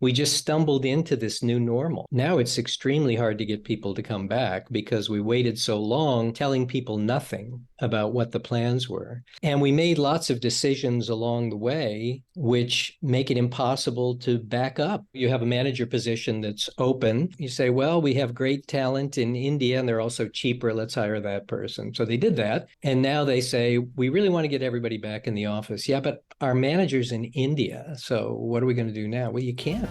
we just stumbled into this new normal. Now it's extremely hard to get people to come back because we waited so long telling people nothing about what the plans were. And we made lots of decisions along the way, which make it impossible to back up. You have a manager position that's open. You say, well, we have great talent in India and they're also cheaper. Let's hire that person. So they did that. And now they say, we really want to get everybody back in the office. Yeah, but our manager's in India. So what are we going to do now? Well, you can't.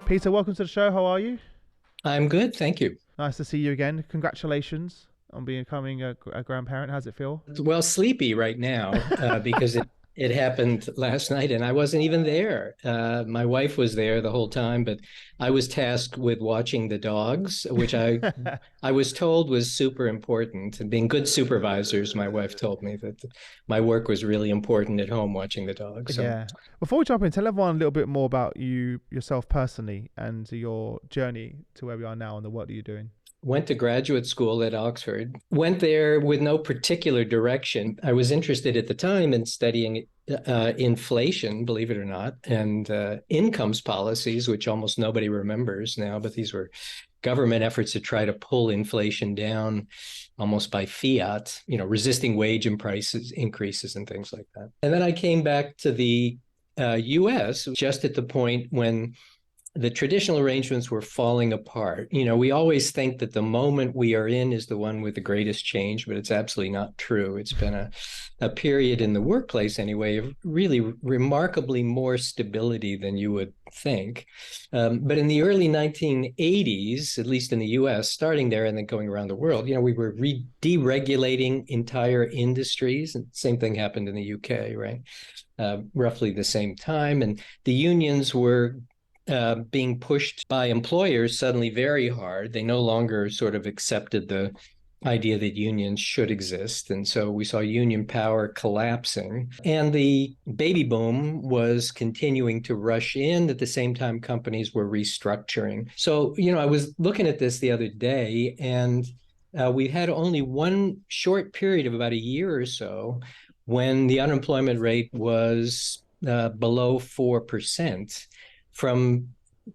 Peter, welcome to the show. How are you? I'm good. Thank you. Nice to see you again. Congratulations on becoming a grandparent. How's it feel? Well, sleepy right now because it happened last night and I wasn't even there. My wife was there the whole time, but I was tasked with watching the dogs, which I was told was super important. And being good supervisors, my wife told me that my work was really important at home watching the dogs. So. Yeah. Before we jump in, tell everyone a little bit more about yourself personally and your journey to where we are now and the work that you're doing. Went to graduate school at Oxford, went there with no particular direction. I was interested at the time in studying inflation, believe it or not, and incomes policies, which almost nobody remembers now, but these were government efforts to try to pull inflation down almost by fiat, resisting wage and prices increases and things like that. And then I came back to the US just at the point when the traditional arrangements were falling apart. We always think that the moment we are in is the one with the greatest change, but it's absolutely not true. It's been a period in the workplace anyway of really remarkably more stability than you would think. But in the early 1980s, at least in the US, starting there and then going around the world, we were deregulating entire industries. And same thing happened in the UK, right? Roughly the same time. And the unions were being pushed by employers suddenly very hard. They no longer sort of accepted the idea that unions should exist. And so we saw union power collapsing. And the baby boom was continuing to rush in. At the same time, companies were restructuring. So, I was looking at this the other day, and we had only one short period of about a year or so when the unemployment rate was below 4%. From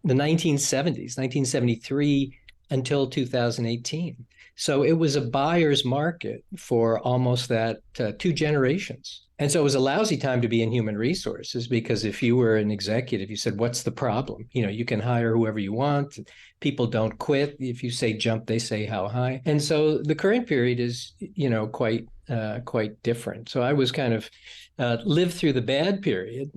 the 1970s, 1973 until 2018. So it was a buyer's market for almost that 2 generations. And so it was a lousy time to be in human resources because if you were an executive, you said, what's the problem? You can hire whoever you want. People don't quit. If you say jump, they say how high. And so the current period is, quite different. So I was kind of lived through the bad period.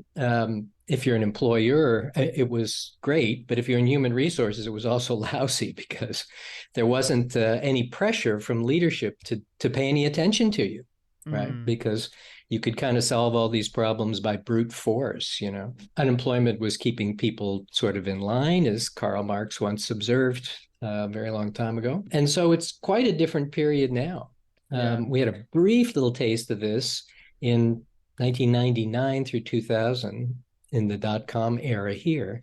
If you're an employer, it was great. But if you're in human resources, it was also lousy because there wasn't any pressure from leadership to pay any attention to you, right? Because you could kind of solve all these problems by brute force, Unemployment was keeping people sort of in line, as Karl Marx once observed a very long time ago. And so it's quite a different period now. Yeah. We had a brief little taste of this in 1999 through 2000 in the dot-com era here.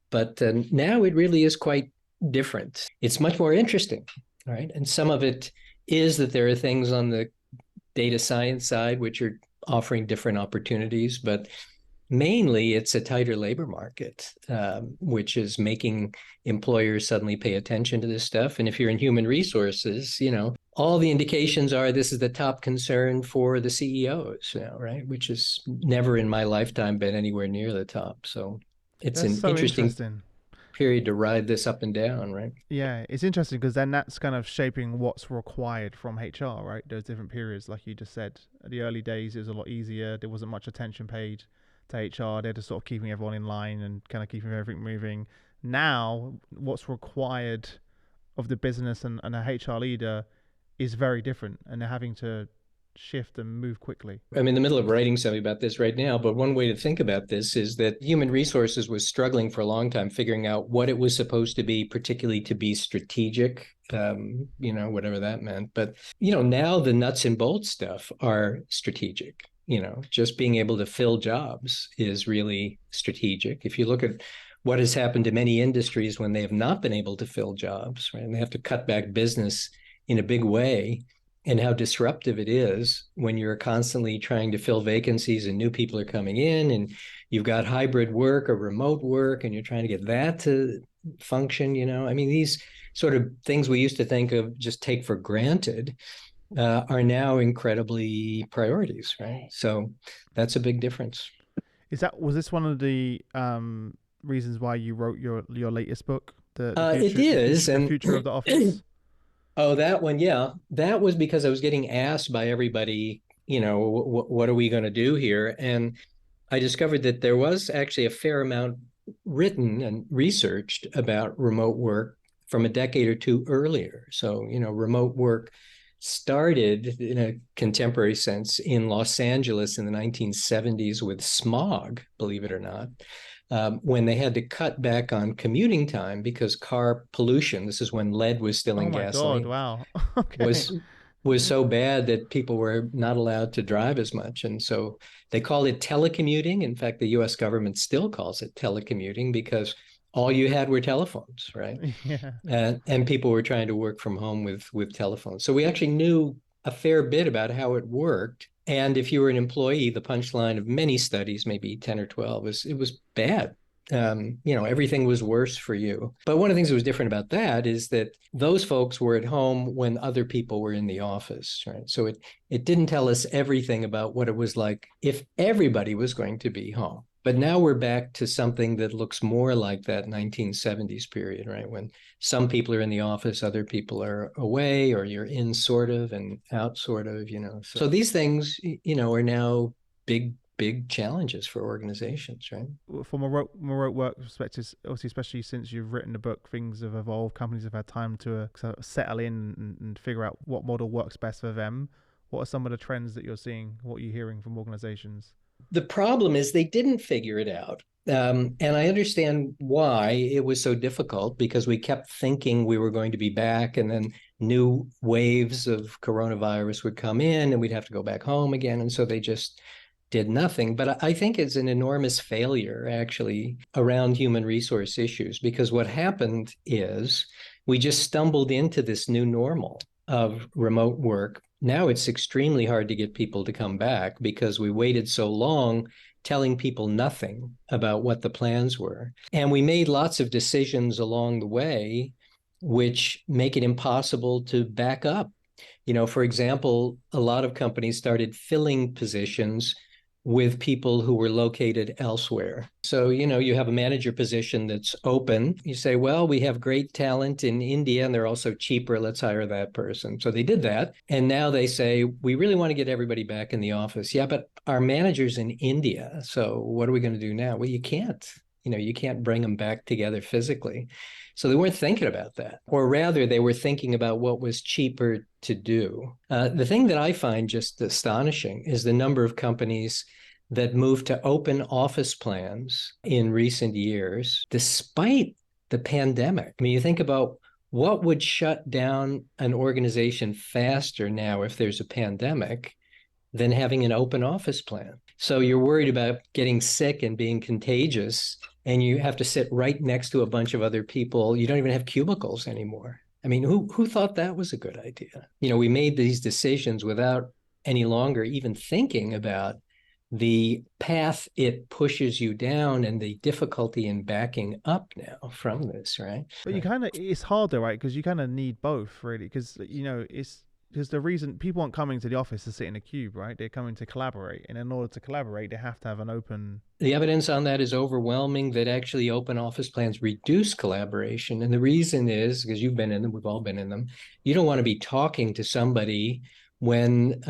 But now it really is quite different. It's much more interesting, right? And some of it is that there are things on the data science side which are offering different opportunities, but mainly it's a tighter labor market, which is making employers suddenly pay attention to this stuff. And if you're in human resources, all the indications are this is the top concern for the CEOs, right? Which has never in my lifetime been anywhere near the top. So it's That's an so interesting period to ride this up and down, right? Yeah, it's interesting because then that's kind of shaping what's required from HR, right? Those different periods, like you just said. At the early days, it was a lot easier. There wasn't much attention paid to HR. They're just sort of keeping everyone in line and kind of keeping everything moving. Now, what's required of the business and a HR leader is very different, and they're having to shift and move quickly. I'm in the middle of writing something about this right now, but one way to think about this is that human resources was struggling for a long time figuring out what it was supposed to be, particularly to be strategic, whatever that meant. But, now the nuts and bolts stuff are strategic. Just being able to fill jobs is really strategic. If you look at what has happened to many industries when they have not been able to fill jobs, right, and they have to cut back business in a big way, and how disruptive it is when you're constantly trying to fill vacancies and new people are coming in, and you've got hybrid work or remote work, and you're trying to get that to function. I mean, these sort of things we used to think of just take for granted are now incredibly priorities, right? So that's a big difference. Was this one of the reasons why you wrote your latest book, the It future is, the and future of the office? oh, that one, yeah, that was because I was getting asked by everybody, what are we going to do here? And I discovered that there was actually a fair amount written and researched about remote work from a decade or two earlier. So, remote work started in a contemporary sense in Los Angeles in the 1970s with smog, believe it or not, when they had to cut back on commuting time because car pollution, this is when lead was still Oh in my God! gasoline, Wow. Okay. was was so bad that people were not allowed to drive as much. And so they called it telecommuting. In fact, the US government still calls it telecommuting because all you had were telephones, right? Yeah. And people were trying to work from home with telephones. So we actually knew a fair bit about how it worked. And if you were an employee, the punchline of many studies, maybe 10 or 12, was it was bad. Everything was worse for you. But one of the things that was different about that is that those folks were at home when other people were in the office, right? So it didn't tell us everything about what it was like if everybody was going to be home. But now we're back to something that looks more like that 1970s period, right? When some people are in the office, other people are away, or you're in sort of and out sort of. So these things, are now big challenges for organizations, right? From a remote work perspective, obviously, especially since you've written the book, things have evolved. Companies have had time to sort of settle in and figure out what model works best for them. What are some of the trends that you're seeing? What are you hearing from organizations? The problem is they didn't figure it out. And I understand why it was so difficult because we kept thinking we were going to be back, and then new waves of coronavirus would come in and we'd have to go back home again. And so they just did nothing. But I think it's an enormous failure, actually, around human resource issues, because what happened is we just stumbled into this new normal of remote work. Now it's extremely hard to get people to come back because we waited so long telling people nothing about what the plans were. And we made lots of decisions along the way which make it impossible to back up. For example, a lot of companies started filling positions with people who were located elsewhere. So, you have a manager position that's open. You say, well, we have great talent in India and they're also cheaper. Let's hire that person. So they did that. And now they say, we really want to get everybody back in the office. Yeah, but our manager's in India. So what are we going to do now? Well, you can't. You can't bring them back together physically. So they weren't thinking about that, or rather, they were thinking about what was cheaper to do. The thing that I find just astonishing is the number of companies that moved to open office plans in recent years, despite the pandemic. I mean, you think about what would shut down an organization faster now if there's a pandemic than having an open office plan. So you're worried about getting sick and being contagious, and you have to sit right next to a bunch of other people. You don't even have cubicles anymore. I mean, who thought that was a good idea? We made these decisions without any longer even thinking about the path it pushes you down and the difficulty in backing up now from this, right? But you kind of, it's harder, right? Because you kind of need both, really. Because it's because the reason people aren't coming to the office to sit in a cube, right? They're coming to collaborate, and in order to collaborate, they have to have an open. The evidence on that is overwhelming, that actually open office plans reduce collaboration. And the reason is because you've been in them, we've all been in them. You don't want to be talking to somebody when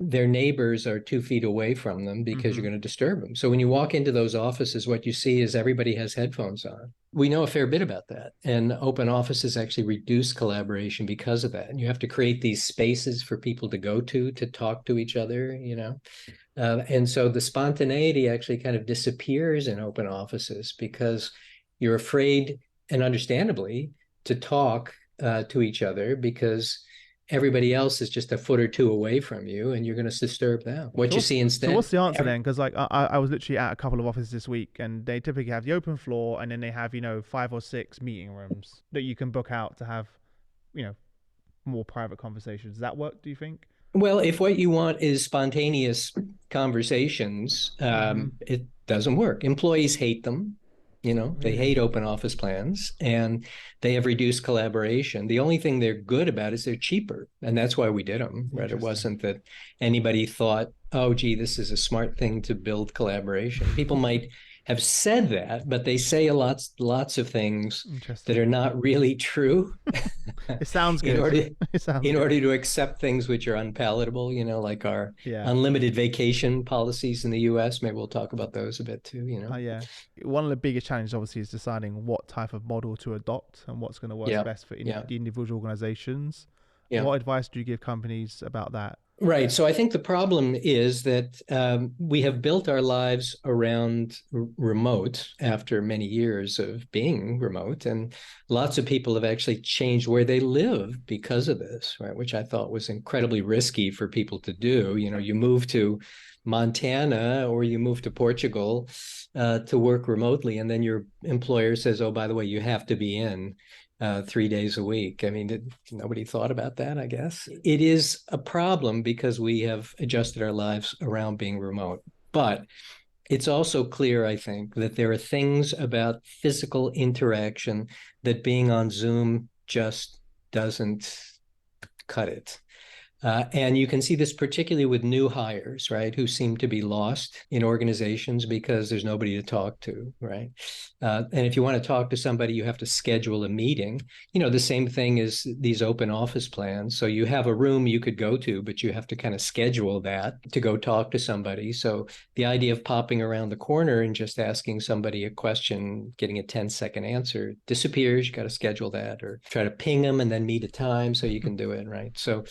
their neighbors are 2 feet away from them because you're going to disturb them. So when you walk into those offices, what you see is everybody has headphones on. We know a fair bit about that. And open offices actually reduce collaboration because of that. And you have to create these spaces for people to go to talk to each other. And so the spontaneity actually kind of disappears in open offices because you're afraid, and understandably, to talk to each other because everybody else is just a foot or two away from you and you're going to disturb them. What you see So instead. what's the answer then? Because like I was literally at a couple of offices this week, and they typically have the open floor, and then they have 5 or 6 meeting rooms that you can book out to have, you know, more private conversations. Does that work, do you think? Well, if what you want is spontaneous conversations, Mm-hmm. it doesn't work. Employees hate them. They Really? hate open office plans and they have reduced collaboration. The only thing they're good about is they're cheaper. And that's why we did them, right? It Interesting. wasn't that anybody thought, oh, gee, this is a smart thing to build collaboration. People might have said that, but they say lots of things that Interesting. are not really true It sounds in good. order It sounds in good. order to accept things which are unpalatable, like our Yeah. unlimited vacation policies in the US. Maybe we'll talk about those a bit too. Yeah. One of the biggest challenges, obviously, is deciding what type of model to adopt and what's going to work Yeah, best for yeah, the individual organizations. yeah. What advice do you give companies about that? Right. So I think the problem is that we have built our lives around remote after many years of being remote, and lots of people have actually changed where they live because of this, right? Which I thought was incredibly risky for people to do. You move to Montana or you move to Portugal to work remotely, and then your employer says, "Oh, by the way, you have to be in." 3 days a week. I mean, nobody thought about that, I guess. It is a problem because we have adjusted our lives around being remote. But it's also clear, I think, that there are things about physical interaction that being on Zoom just doesn't cut it. And you can see this particularly with new hires, right, who seem to be lost in organizations because there's nobody to talk to, right? And if you want to talk to somebody, you have to schedule a meeting. The same thing as these open office plans. So you have a room you could go to, but you have to kind of schedule that to go talk to somebody. So the idea of popping around the corner and just asking somebody a question, getting a 10-second answer disappears. You got to schedule that or try to ping them and then meet a time so you can do it, right? So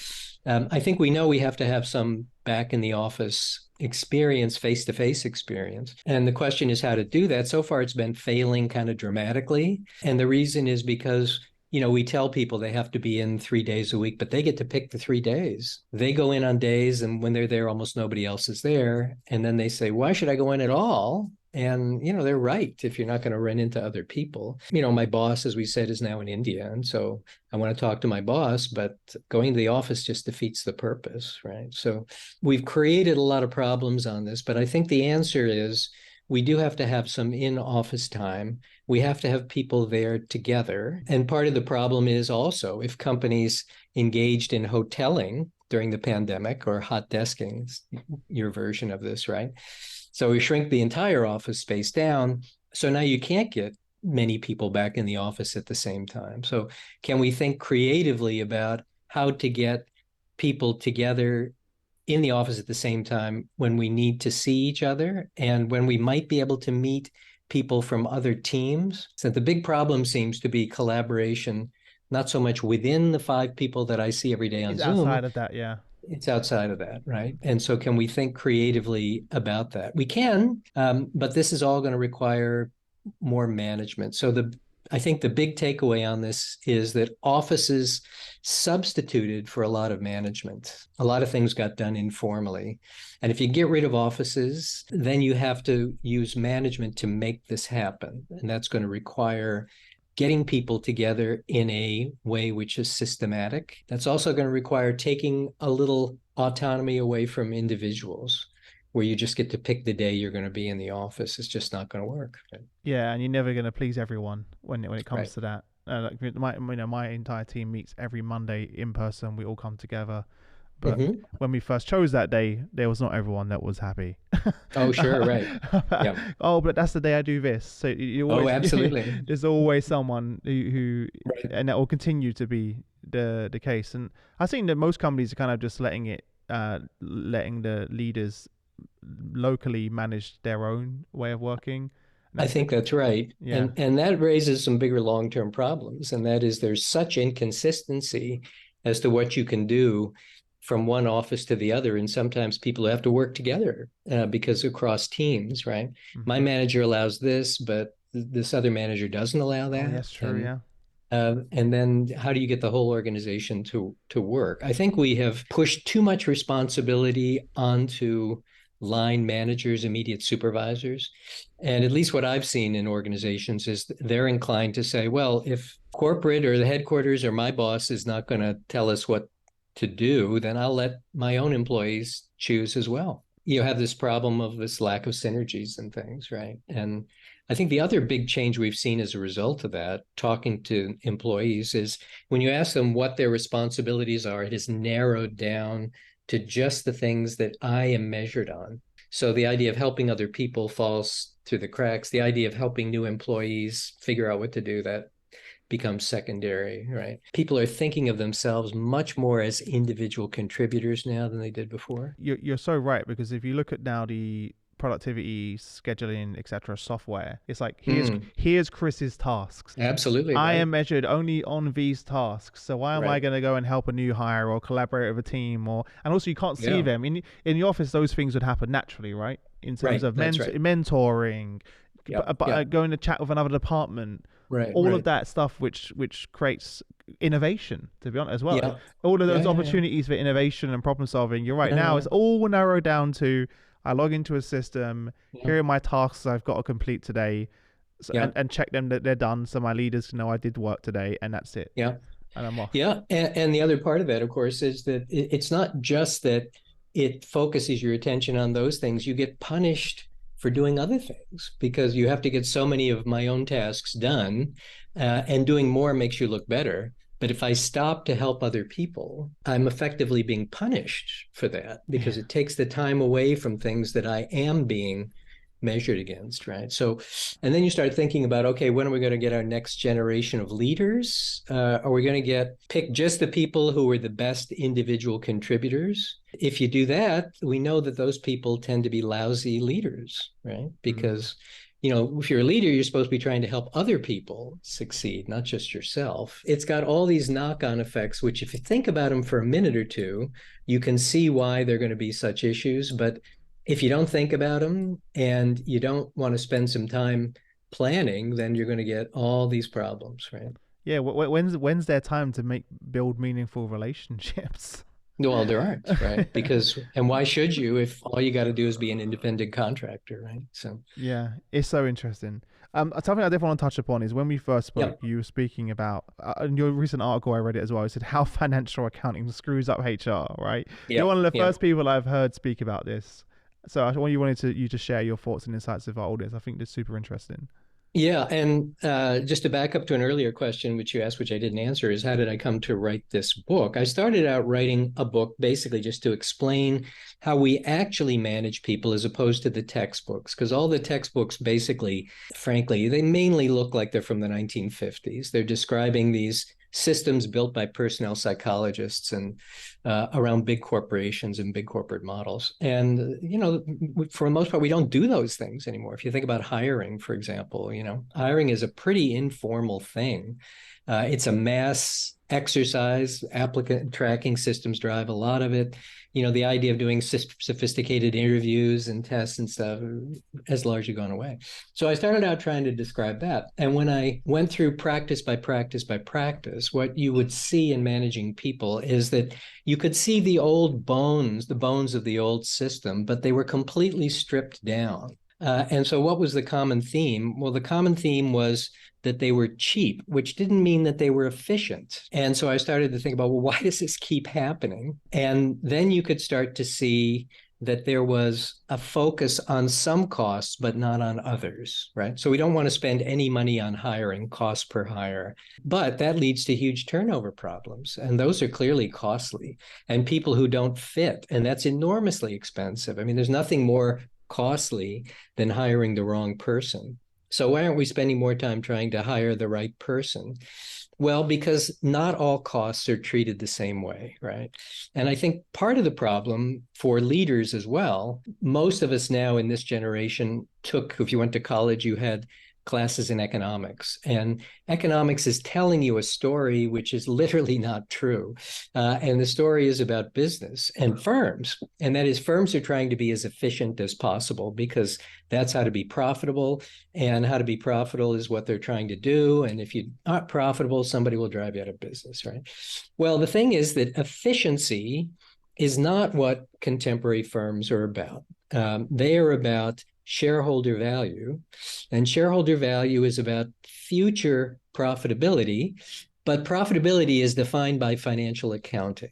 I think we know we have to have some back in the office experience, face-to-face experience. And the question is how to do that. So far, it's been failing kind of dramatically. And the reason is because we tell people they have to be in 3 days a week, but they get to pick the 3 days. They go in on days, and when they're there, almost nobody else is there. And then they say, why should I go in at all? And, they're right if you're not going to run into other people. My boss, as we said, is now in India. And so I want to talk to my boss, but going to the office just defeats the purpose, right? So we've created a lot of problems on this, but I think the answer is we do have to have some in-office time. We have to have people there together. And part of the problem is also if companies engaged in hoteling during the pandemic or hot desking, your version of this, right? So we shrink the entire office space down. So now you can't get many people back in the office at the same time. So can we think creatively about how to get people together in the office at the same time when we need to see each other and when we might be able to meet people from other teams? So the big problem seems to be collaboration, not so much within the 5 people that I see every day on It's Zoom. outside of that, yeah. It's outside of that, right? And so can we think creatively about that? We can, but this is all going to require more management. So I think the big takeaway on this is that offices substituted for a lot of management. A lot of things got done informally. And if you get rid of offices, then you have to use management to make this happen. And that's going to require getting people together in a way which is systematic. That's also going to require taking a little autonomy away from individuals, where you just get to pick the day you're going to be in the office. It's just not going to work. Yeah, and you're never going to please everyone when it comes Right. to that. Like my entire team meets every Monday in person. We all come together. But Mm-hmm. when we first chose that day, there was not everyone that was happy. Oh, sure. Right. Yeah. Oh, but that's the day I do this. So you Oh, always absolutely. there's always someone who Right. and that will continue to be the case. And I think that most companies are kind of just letting the leaders locally manage their own way of working. And I that's think that's right. yeah. And that raises some bigger long-term problems. And that is there's such inconsistency as to what you can do from one office to the other. And sometimes people have to work together because across teams, right? My Hmm. manager allows this, but this other manager doesn't allow Oh, that. yes, true. Yeah. And then how do you get the whole organization to work? I think we have pushed too much responsibility onto line managers, immediate supervisors. And at least what I've seen in organizations is they're inclined to say, well, if corporate or the headquarters or my boss is not going to tell us what to do, then I'll let my own employees choose as well. You have this problem of this lack of synergies and things, right? And I think the other big change we've seen as a result of that, talking to employees, is when you ask them what their responsibilities are, it is narrowed down to just the things that I am measured on. So the idea of helping other people falls through the cracks. The idea of helping new employees figure out what to do, that becomes secondary, right? People are thinking of themselves much more as individual contributors now than they did before. You're so right, because if you look at now the productivity, scheduling, etc. software, it's like here's Chris's tasks. Absolutely. I right. am measured only on these tasks. So why am I Right. going to go and help a new hire or collaborate with a team? And also you can't see Yeah. them in the office. Those things would happen naturally, right? In terms Right. of That's right. mentoring, Yep. Yep. going to chat with another department, Right. all of Right. that stuff, which creates innovation, to be honest, as well. Yeah. All of Yeah. those Yeah. Yeah. opportunities for innovation and problem solving. You're right. Now Uh, it's all narrowed down to, I log into a system. yeah. Here are my tasks I've got to complete today. So, Yeah. and check them that they're done, so my leaders know I did work today, and that's it. Yeah. And I'm off. Yeah. And the other part of that, of course, is that it's not just that it focuses your attention on those things. You get punished for doing other things because you have to get so many of my own tasks done, and doing more makes you look better. But if I stop to help other people, I'm effectively being punished for that because Yeah. it takes the time away from things that I am being measured against, right? So, and then you start thinking about, okay, when are we going to get our next generation of leaders? Are we going to pick just the people who are the best individual contributors? If you do that, we know that those people tend to be lousy leaders, right? Because, if you're a leader, you're supposed to be trying to help other people succeed, not just yourself. It's got all these knock-on effects, which if you think about them for a minute or two, you can see why they're going to be such issues. But if you don't think about them and you don't want to spend some time planning, then you're going to get all these problems, right? Yeah. When's their time to build meaningful relationships? Well, there aren't, right? And why should you if all you got to do is be an independent contractor, right? So, Yeah, it's so interesting. Something I did want to touch upon is when we first spoke, yeah, you were speaking about in your recent article. I read it as well. It said how financial accounting screws up HR. Right? yeah, You're one of the yeah. first people I've heard speak about this. So I wanted you to share your thoughts and insights of our audience. I think that's super interesting. Yeah, and just to back up to an earlier question, which you asked, which I didn't answer, is how did I come to write this book? I started out writing a book basically just to explain how we actually manage people as opposed to the textbooks, because all the textbooks basically, frankly, they mainly look like they're from the 1950s. They're describing these systems built by personnel psychologists and around big corporations and big corporate models. And, for the most part, we don't do those things anymore. If you think about hiring, for example, hiring is a pretty informal thing. It's a mass exercise. Applicant tracking systems drive a lot of it. The idea of doing sophisticated interviews and tests and stuff has largely gone away. So I started out trying to describe that. And when I went through practice by practice by practice, what you would see in managing people is that you could see the bones of the old system, but they were completely stripped down. And so what was the common theme? Well, the common theme was that they were cheap, which didn't mean that they were efficient. And so I started to think about, well, why does this keep happening? And then you could start to see that there was a focus on some costs, but not on others, right? So we don't want to spend any money on hiring, cost per hire, but that leads to huge turnover problems. And those are clearly costly, and people who don't fit, and that's enormously expensive. I mean, there's nothing more costly than hiring the wrong person. So why aren't we spending more time trying to hire the right person? Well, because not all costs are treated the same way, right? And I think part of the problem for leaders as well, most of us now in this generation if you went to college, you had classes in economics. And economics is telling you a story which is literally not true. And the story is about business and firms. And that is, firms are trying to be as efficient as possible because that's how to be profitable. And how to be profitable is what they're trying to do. And if you're not profitable, somebody will drive you out of business, right? Well, the thing is that efficiency is not what contemporary firms are about. They are about shareholder value, and shareholder value is about future profitability, but profitability is defined by financial accounting.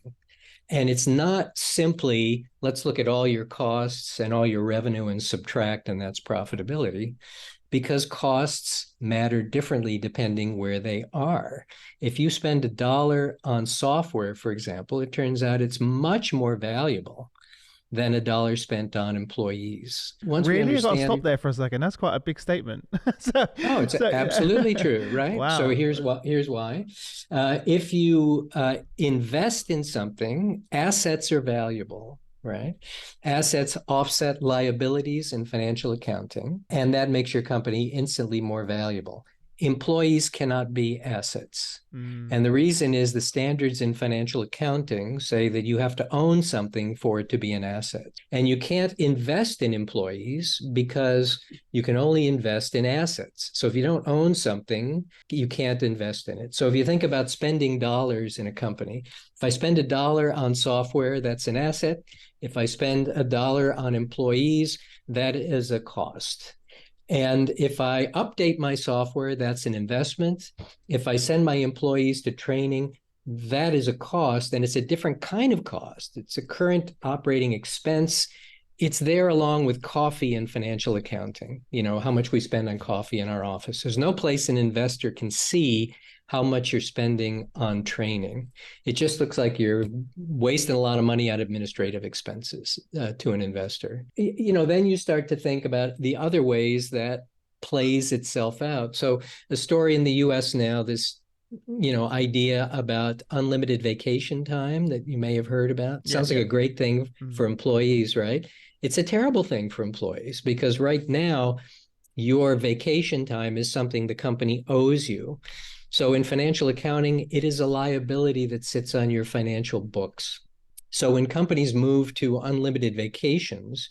And it's not simply, let's look at all your costs and all your revenue and subtract, and that's profitability, because costs matter differently depending where they are. If you spend $1 on software, for example, it turns out it's much more valuable than $1 spent on employees. Once we Really? I got to stop understand, there for a second. That's quite a big statement. oh, it's absolutely true, right? So Wow. here's why. If you invest in something, assets are valuable, right? Assets offset liabilities in financial accounting, and that makes your company instantly more valuable. Employees cannot be assets. Mm, And the reason is the standards in financial accounting say that you have to own something for it to be an asset. And you can't invest in employees because you can only invest in assets. So if you don't own something, you can't invest in it. So if you think about spending dollars in a company, if I spend $1 on software, that's an asset. If I spend $1 on employees, that is a cost. And if I update my software, that's an investment. If I send my employees to training, that is a cost, and it's a different kind of cost. It's a current operating expense. It's there along with coffee and financial accounting, how much we spend on coffee in our office. There's no place an investor can see how much you're spending on training. It just looks like you're wasting a lot of money on administrative expenses to an investor. Then you start to think about the other ways that plays itself out. So a story in the US now, this idea about unlimited vacation time that you may have heard about. yeah, Sounds like yeah. a great thing Mm. for employees, right? It's a terrible thing for employees because right now your vacation time is something the company owes you. So in financial accounting, it is a liability that sits on your financial books. So when companies move to unlimited vacations,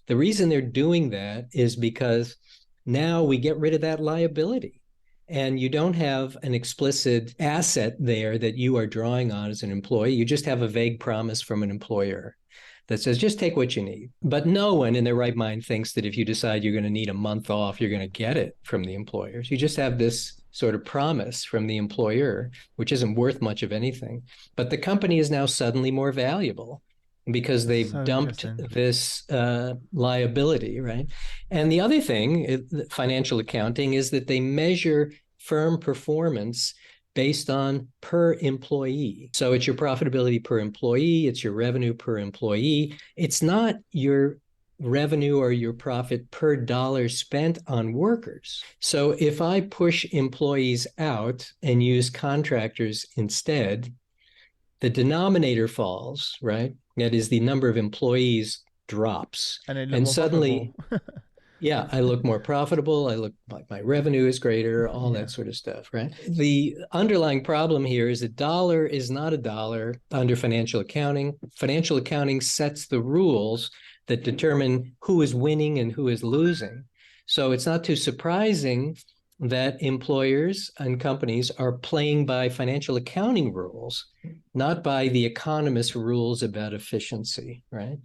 the reason they're doing that is because now we get rid of that liability. And you don't have an explicit asset there that you are drawing on as an employee. You just have a vague promise from an employer that says, just take what you need. But no one in their right mind thinks that if you decide you're going to need a month off, you're going to get it from the employers. You just have this sort of promise from the employer, which isn't worth much of anything. But the company is now suddenly more valuable because they've So dumped interesting. this liability, right? And the other thing, financial accounting, is that they measure firm performance based on per employee. So it's your profitability per employee, it's your revenue per employee. It's not your revenue or your profit per dollar spent on workers. So if I push employees out and use contractors instead, the denominator falls, right? That is, the number of employees drops. And they look And more profitable. suddenly, yeah, I look more profitable. I look like my revenue is greater, all Yeah. that sort of stuff, right? The underlying problem here is a dollar is not a dollar under financial accounting. Financial accounting sets the rules that determine who is winning and who is losing. So it's not too surprising that employers and companies are playing by financial accounting rules, not by the economist rules about efficiency, right?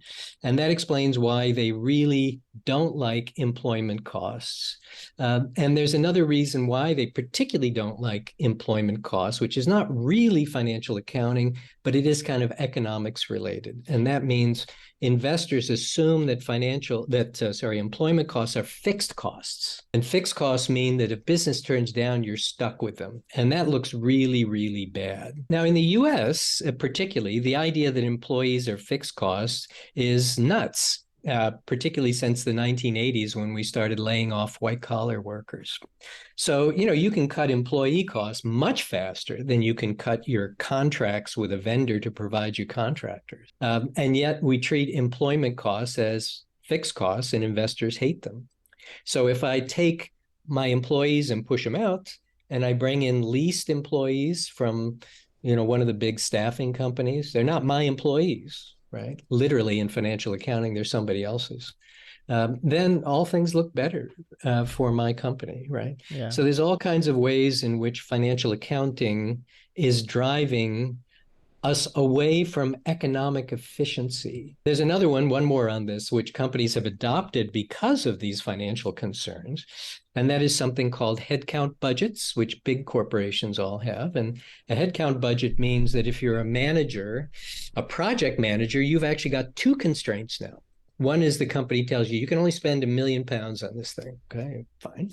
And that explains why they really don't like employment costs. And there's another reason why they particularly don't like employment costs, which is not really financial accounting, but it is kind of economics related. And that means investors assume that employment costs are fixed costs. And fixed costs mean that if business turns down, you're stuck with them. And that looks really, really bad. Now, in the US, particularly, the idea that employees are fixed costs is nuts. Particularly since the 1980s when we started laying off white-collar workers. So, you can cut employee costs much faster than you can cut your contracts with a vendor to provide you contractors. And yet we treat employment costs as fixed costs and investors hate them. So if I take my employees and push them out and I bring in leased employees from, one of the big staffing companies, they're not my employees. Right? Literally in financial accounting, they're somebody else's. Then all things look better for my company, right? Yeah. So there's all kinds of ways in which financial accounting is driving us away from economic efficiency. There's another one more on this, which companies have adopted because of these financial concerns. And that is something called headcount budgets, which big corporations all have. And a headcount budget means that if you're a manager, a project manager, you've actually got two constraints now. One is the company tells you can only spend £1 million on this thing. Okay, fine.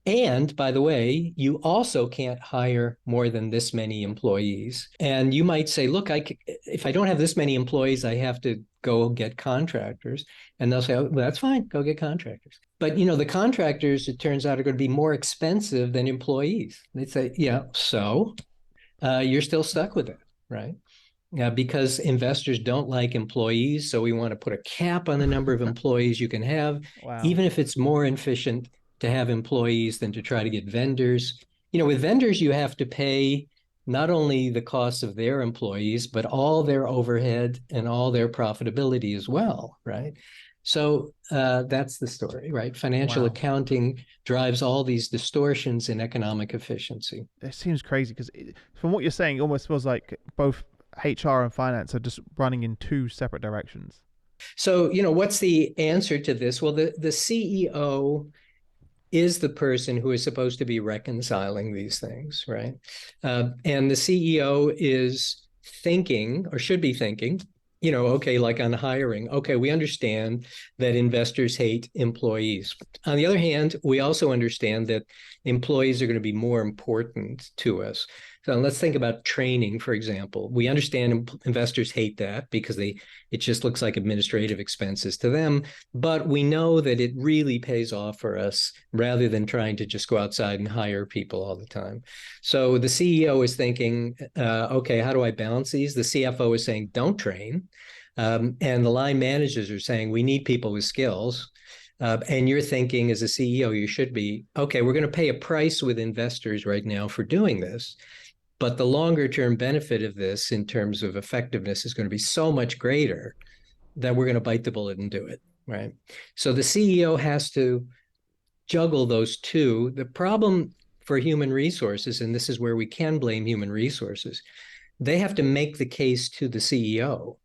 And by the way, you also can't hire more than this many employees. And you might say, look, if I don't have this many employees, I have to go get contractors. And they'll say, oh, well, that's fine, go get contractors. But the contractors, it turns out, are going to be more expensive than employees. They'd say, yeah, so you're still stuck with it, right? Because investors don't like employees. So we want to put a cap on the number of employees you can have, Wow. even if it's more efficient to have employees than to try to get vendors. With vendors, you have to pay not only the cost of their employees, but all their overhead and all their profitability as well, right? So that's the story, right? Financial accounting drives all these distortions in economic efficiency. It seems crazy because from what you're saying, it almost feels like both HR and finance are just running in two separate directions. So, what's the answer to this? Well, the CEO is the person who is supposed to be reconciling these things, right? And the CEO is thinking, or should be thinking, okay, like on hiring, okay, we understand that investors hate employees. On the other hand, we also understand that employees are going to be more important to us. So let's think about training, for example. We understand investors hate that because it just looks like administrative expenses to them, but we know that it really pays off for us rather than trying to just go outside and hire people all the time. So the CEO is thinking, okay, how do I balance these? The CFO is saying, don't train. And the line managers are saying, we need people with skills. And you're thinking as a CEO, you should be, okay, we're going to pay a price with investors right now for doing this. But the longer term benefit of this in terms of effectiveness is going to be so much greater that we're going to bite the bullet and do it, right? So the CEO has to juggle those two. The problem for human resources, and this is where we can blame human resources, they have to make the case to the CEO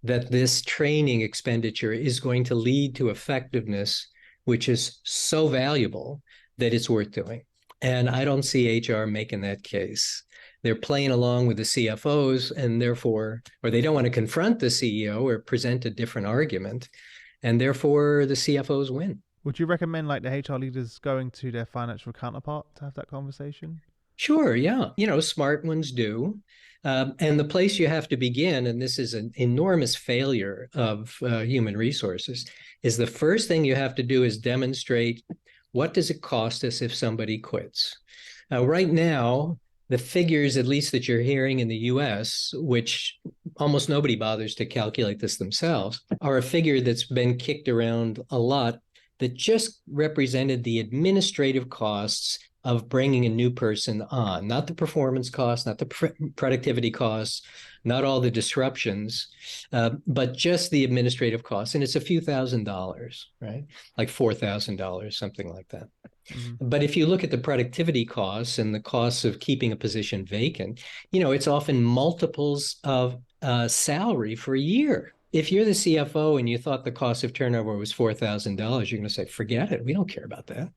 that this training expenditure is going to lead to effectiveness, which is so valuable that it's worth doing. And I don't see HR making that case. They're playing along with the CFOs and therefore, or they don't want to confront the CEO or present a different argument. And therefore the CFOs win. Would you recommend like the HR leaders going to their financial counterpart to have that conversation? Sure, yeah. Smart ones do. And the place you have to begin, and this is an enormous failure of human resources, is the first thing you have to do is demonstrate what does it cost us if somebody quits. Right now, the figures, at least that you're hearing in the US, which almost nobody bothers to calculate this themselves, are a figure that's been kicked around a lot that just represented the administrative costs of bringing a new person on, not the performance costs, not the productivity costs, not all the disruptions, but just the administrative costs. And it's a few $1,000s, right? Like $4,000, something like that. Mm-hmm. But if you look at the productivity costs and the costs of keeping a position vacant, it's often multiples of salary for a year. If you're the CFO and you thought the cost of turnover was $4,000, you're going to say, forget it. We don't care about that.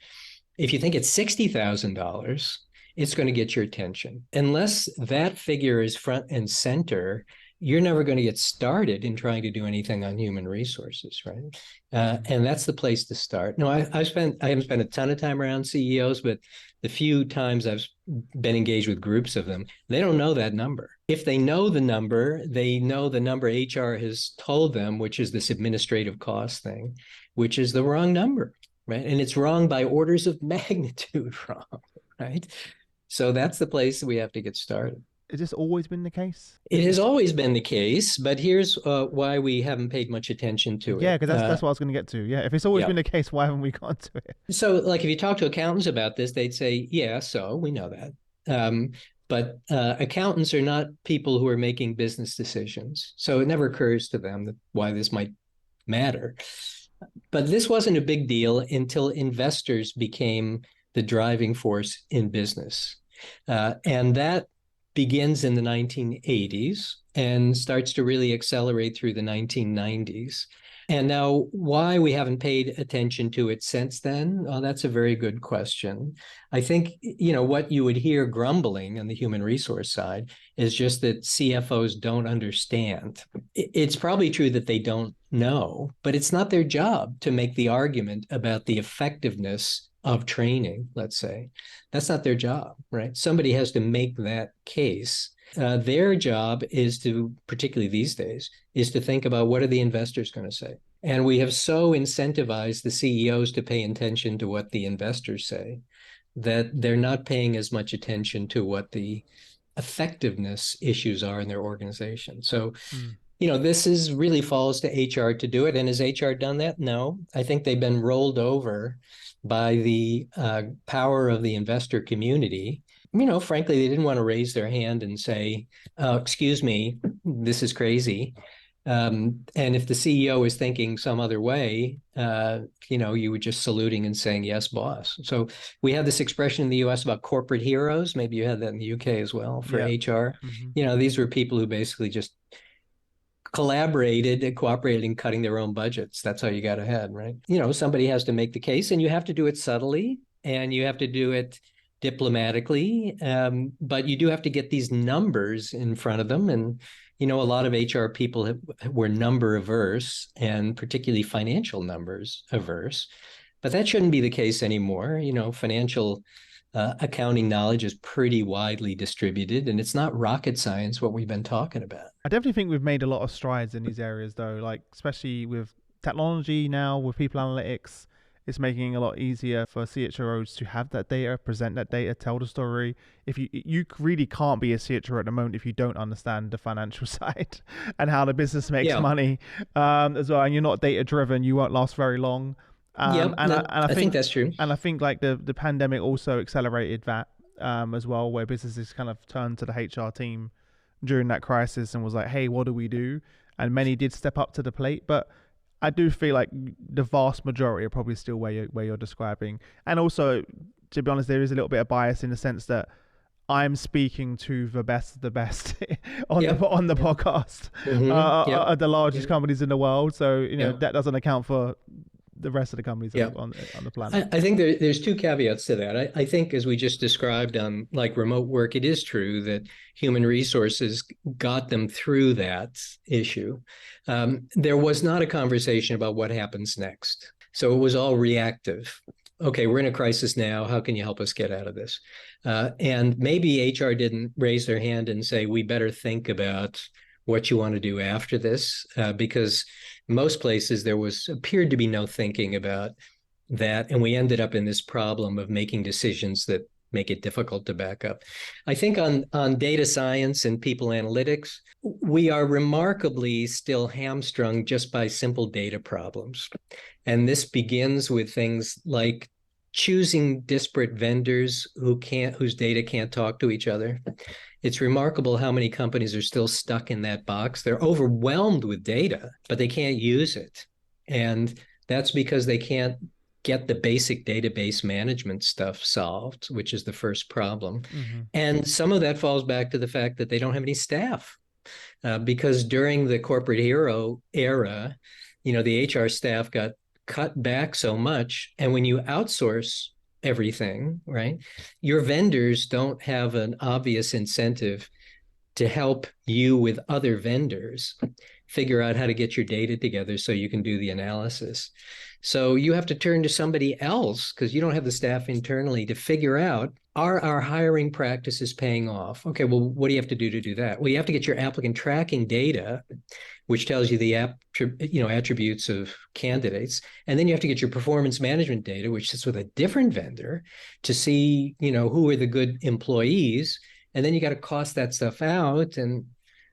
If you think it's $60,000, it's going to get your attention. Unless that figure is front and center, you're never going to get started in trying to do anything on human resources, right? And that's the place to start. No, I haven't spent a ton of time around CEOs, but the few times I've been engaged with groups of them, they don't know that number. If they know the number, they know the number HR has told them, which is this administrative cost thing, which is the wrong number, right? And it's wrong by orders of magnitude wrong, right? So that's the place that we have to get started. Has this always been the case? It has always been the case, but here's why we haven't paid much attention to it. Yeah, because that's what I was going to get to. Yeah, if it's always been the case, why haven't we gone to it? So, like, if you talk to accountants about this, they'd say, yeah, so we know that. But accountants are not people who are making business decisions. So it never occurs to them that why this might matter. But this wasn't a big deal until investors became the driving force in business. And that begins in the 1980s and starts to really accelerate through the 1990s. And now, why we haven't paid attention to it since then? Well, that's a very good question. I think, what you would hear grumbling on the human resource side is just that CFOs don't understand. It's probably true that they don't know, but it's not their job to make the argument about the effectiveness of training, let's say. That's not their job, right? Somebody has to make that case. Their job is to, particularly these days, is to think about what are the investors going to say. And we have so incentivized the CEOs to pay attention to what the investors say that they're not paying as much attention to what the effectiveness issues are in their organization. So, this is really falls to HR to do it. And has HR done that? No. I think they've been rolled over by the power of the investor community. Frankly, they didn't want to raise their hand and say, oh, excuse me, this is crazy. And if the CEO is thinking some other way, you were just saluting and saying, yes, boss. So we have this expression in the US about corporate heroes. Maybe you had that in the UK as well for HR. These were people who basically just collaborated and cooperated in cutting their own budgets. That's how you got ahead, right? Somebody has to make the case, and you have to do it subtly, and you have to do it diplomatically, but you do have to get these numbers in front of them. And a lot of HR people were number averse, and particularly financial numbers averse, but that shouldn't be the case anymore. Financial accounting knowledge is pretty widely distributed, and it's not rocket science what we've been talking about. I definitely think we've made a lot of strides in these areas, though, like especially with technology now, with people analytics. It's making it a lot easier for CHROs to have that data, present that data, tell the story. If you really can't be a CHRO at the moment if you don't understand the financial side and how the business makes money as well, and you're not data driven, you won't last very long. I think that's true. And I think like the pandemic also accelerated that as well, where businesses kind of turned to the HR team during that crisis and was like, hey, what do we do? And many did step up to the plate, but I do feel like the vast majority are probably still where you're describing. And also, to be honest, there is a little bit of bias in the sense that I'm speaking to the best of the best on the podcast, the largest companies in the world. So that doesn't account for the rest of the companies on the planet. I think there's two caveats to that. I think, as we just described on like remote work, it is true that human resources got them through that issue. There was not a conversation about what happens next. So it was all reactive. Okay, we're in a crisis now. How can you help us get out of this? And maybe HR didn't raise their hand and say, we better think about what you want to do after this, because most places there appeared to be no thinking about that. And we ended up in this problem of making decisions that make it difficult to back up. I think on data science and people analytics, we are remarkably still hamstrung just by simple data problems. And this begins with things like choosing disparate vendors whose data can't talk to each other. It's remarkable how many companies are still stuck in that box. They're overwhelmed with data, but they can't use it. And that's because they can't get the basic database management stuff solved, which is the first problem. And some of that falls back to the fact that they don't have any staff. Because during the corporate hero era, the HR staff got cut back so much. And when you outsource everything, right, your vendors don't have an obvious incentive to help you with other vendors figure out how to get your data together so you can do the analysis. So you have to turn to somebody else because you don't have the staff internally to figure out, are our hiring practices paying off? Okay, well, what do you have to do that? Well, you have to get your applicant tracking data, which tells you the attributes of candidates. And then you have to get your performance management data, which sits with a different vendor to see, who are the good employees. And then you got to cost that stuff out. And,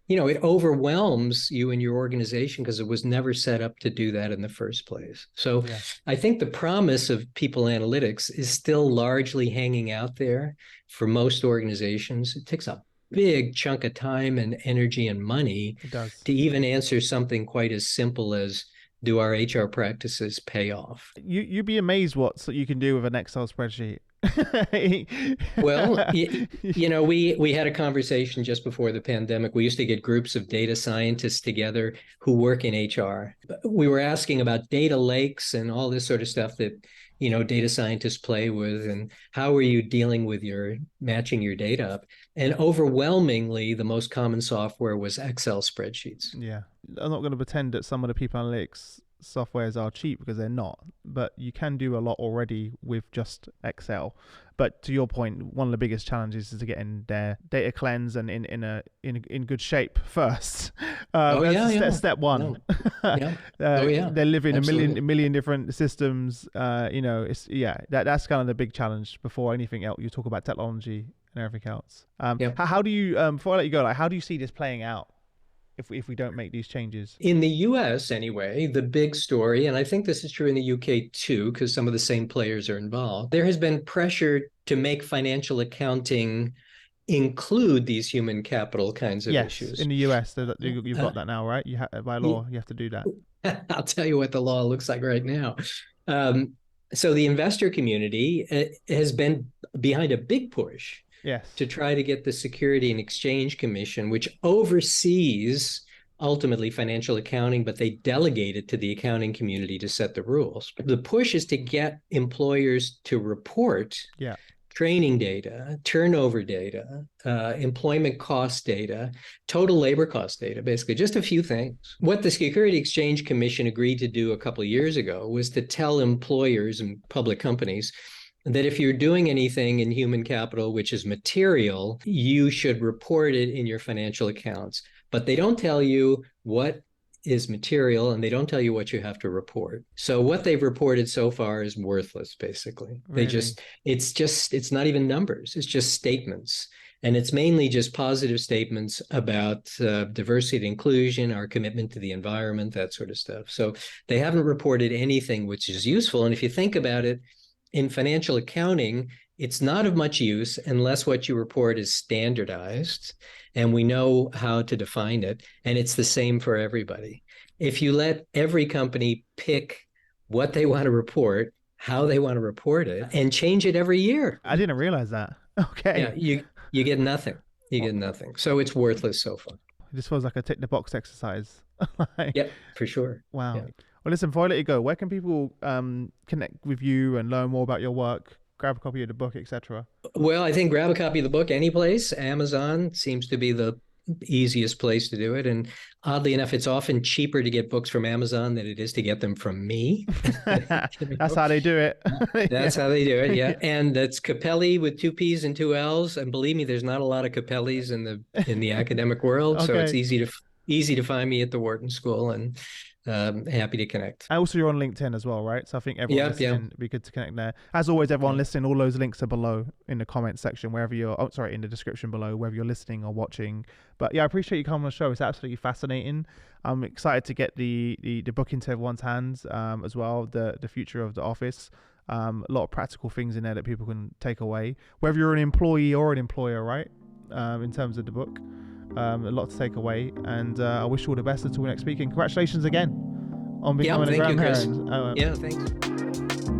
it overwhelms you and your organization because it was never set up to do that in the first place. So I think the promise of people analytics is still largely hanging out there for most organizations. It takes a big chunk of time and energy and money to even answer something quite as simple as, do our HR practices pay off? You'd be amazed what you can do with an Excel spreadsheet. Well, we had a conversation just before the pandemic. We used to get groups of data scientists together who work in HR. We were asking about data lakes and all this sort of stuff that, data scientists play with, and how are you dealing with your matching your data up? And overwhelmingly, the most common software was Excel spreadsheets. Yeah. I'm not going to pretend that some of the people analytics softwares are cheap, because they're not, but you can do a lot already with just Excel. But to your point, one of the biggest challenges is to get in their data cleanse and in good shape first. Step one. Yeah. Yeah. They're living Absolutely. a million different systems. That's kind of the big challenge before anything else. You talk about technology and everything else. Yeah. How do you before I let you go, like, how do you see this playing out if we don't make these changes? In the US, anyway, the big story, and I think this is true in the UK too, because some of the same players are involved, there has been pressure to make financial accounting include these human capital kinds of issues. In the US, you've got that now, right? By law, you have to do that. I'll tell you what the law looks like right now. So the investor community has been behind a big push to try to get the Security and Exchange Commission, which oversees ultimately financial accounting, but they delegate it to the accounting community to set the rules. The push is to get employers to report training data, turnover data, employment cost data, total labor cost data, basically just a few things. What the Security Exchange Commission agreed to do a couple of years ago was to tell employers and public companies that if you're doing anything in human capital which is material, you should report it in your financial accounts. But they don't tell you what is material, and they don't tell you what you have to report. So what they've reported so far is worthless, basically. Really? It's not even numbers, it's just statements. And it's mainly just positive statements about diversity and inclusion, our commitment to the environment, that sort of stuff. So they haven't reported anything which is useful. And if you think about it, in financial accounting, it's not of much use unless what you report is standardized and we know how to define it, and it's the same for everybody. If you let every company pick what they want to report, how they want to report it, and change it every year. I didn't realize that. Okay. Yeah, you get nothing. You get nothing. So it's worthless so far. This feels like a tick the box exercise. Yep, for sure. Wow. Yeah. Well, listen, before I let you go, where can people connect with you and learn more about your work, grab a copy of the book, etc.? Well, I think grab a copy of the book any place. Amazon seems to be the easiest place to do it. And oddly enough, it's often cheaper to get books from Amazon than it is to get them from me. That's how they do it. That's how they do it. Yeah. And that's Cappelli with 2 P's and 2 L's. And believe me, there's not a lot of Cappellis in the academic world. Okay. So it's easy to find me at the Wharton School, and happy to connect. And also, you're on LinkedIn as well, right? So I think everyone listening, it'd be good to connect there. As always, everyone listening, all those links are below in the comments section, in the description below, whether you're listening or watching. But yeah, I appreciate you coming on the show. It's absolutely fascinating. I'm excited to get the book into everyone's hands as well, the future of the office. A lot of practical things in there that people can take away, whether you're an employee or an employer, right? In terms of the book. A lot to take away, and I wish you all the best until next week, and congratulations again on becoming a grandparent. Yeah, thanks.